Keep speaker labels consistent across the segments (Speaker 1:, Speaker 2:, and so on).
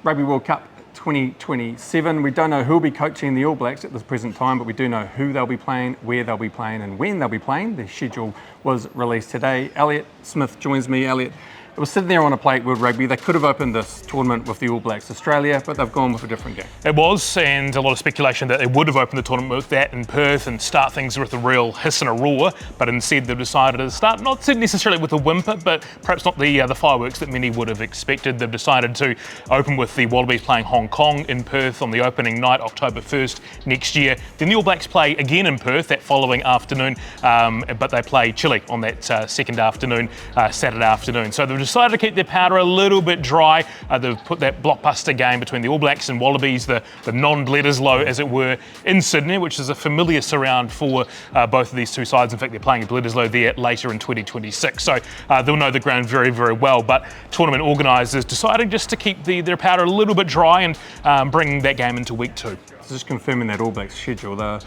Speaker 1: Rugby World Cup 2027. We don't know who'll be coaching the All Blacks at this present time, but we do know who they'll be playing, where they'll be playing, and when they'll be playing. The schedule was released today. Elliott Smith joins me. Elliott, it was sitting there on a plate with rugby. They could have opened this tournament with the All Blacks Australia, but they've gone with a different game.
Speaker 2: It was, and a lot of speculation that they would have opened the tournament with that in Perth and start things with a real hiss and a roar, but instead they've decided to start not necessarily with a whimper, but perhaps not the fireworks that many would have expected. They've decided to open with the Wallabies playing Hong Kong in Perth on the opening night, October 1st next year. Then the All Blacks play again in Perth that following afternoon, but they play Chile on that second afternoon, Saturday afternoon. So they've decided to keep their powder a little bit dry. They've put that blockbuster game between the All Blacks and Wallabies, the non-Bledisloe as it were, in Sydney, which is a familiar surround for both of these two sides. In fact, they're playing Bledisloe there later in 2026. So they'll know the ground very, very well. But tournament organisers decided just to keep their powder a little bit dry and bring that game into week 2.
Speaker 1: Just confirming that All Blacks schedule. They're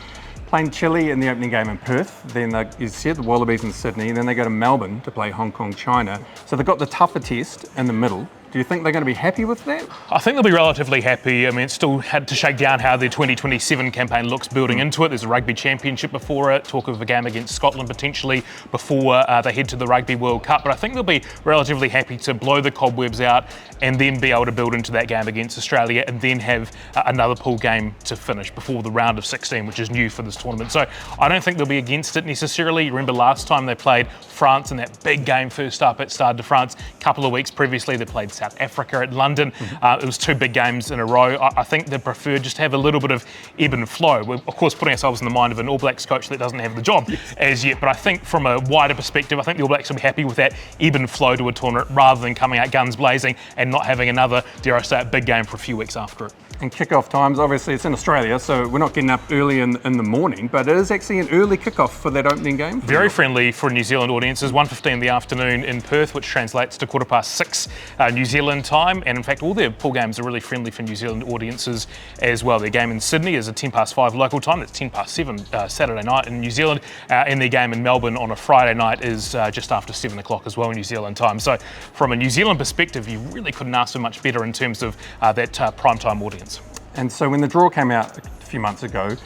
Speaker 1: playing Chile in the opening game in Perth, then you said the Wallabies in Sydney, and then they go to Melbourne to play Hong Kong, China. So they've got the tougher test in the middle. Do you think they're going to be happy with that?
Speaker 2: I think they'll be relatively happy. I mean, it's still had to shake down how their 2027 campaign looks building into it. There's a Rugby Championship before it, talk of a game against Scotland potentially before they head to the Rugby World Cup. But I think they'll be relatively happy to blow the cobwebs out and then be able to build into that game against Australia and then have another pool game to finish before the round of 16, which is new for this tournament. So I don't think they'll be against it necessarily. You remember last time they played France in that big game first up at Stade de France. A couple of weeks previously they played South Africa at London. It was 2 big games in a row. I think they prefer just to have a little bit of ebb and flow. We're, of course, putting ourselves in the mind of an All Blacks coach that doesn't have the job as yet, but I think from a wider perspective, I think the All Blacks will be happy with that ebb and flow to a tournament rather than coming out guns blazing and not having another, dare I say, big game for a few weeks after it.
Speaker 1: And kick-off times, obviously it's in Australia, so we're not getting up early in the morning, but it is actually an early kick-off for that opening game.
Speaker 2: Very friendly for New Zealand audiences, 1:15 in the afternoon in Perth, which translates to 6:15 New Zealand time, and in fact all their pool games are really friendly for New Zealand audiences as well. Their game in Sydney is at 5:10 local time, that's 7:10 Saturday night in New Zealand, and their game in Melbourne on a Friday night is just after 7 o'clock as well in New Zealand time. So from a New Zealand perspective, you really couldn't ask for much better in terms of that primetime audience.
Speaker 1: And so when the draw came out a few months ago,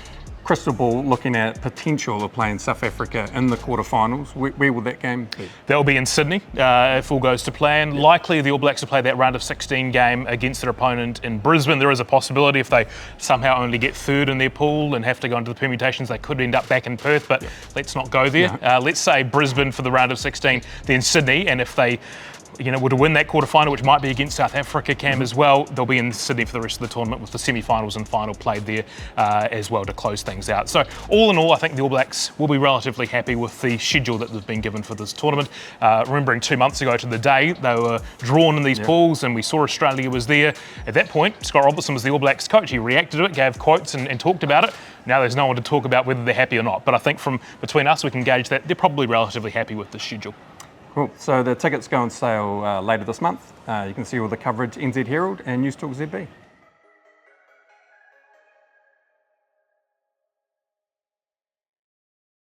Speaker 1: crystal ball looking at potential of playing South Africa in the quarterfinals, where will that game be?
Speaker 2: That will be in Sydney if all goes to plan. Likely the All Blacks will play that round of 16 game against their opponent in Brisbane. There is a possibility if they somehow only get third in their pool and have to go into the permutations, they could end up back in Perth, but let's not go there. No. Let's say Brisbane for the round of 16, then Sydney, and if they were to win that quarterfinal, which might be against South Africa, Cam, as well, they'll be in Sydney for the rest of the tournament with the semi-finals and final played there as well to close things out. So all in all, I think the All Blacks will be relatively happy with the schedule that they've been given for this tournament. Remembering 2 months ago to the day, they were drawn in these pools and we saw Australia was there. At that point, Scott Robertson was the All Blacks coach. He reacted to it, gave quotes and talked about it. Now there's no one to talk about whether they're happy or not. But I think from between us, we can gauge that they're probably relatively happy with the schedule.
Speaker 1: Cool. So the tickets go on sale later this month. You can see all the coverage, NZ Herald and Newstalk ZB.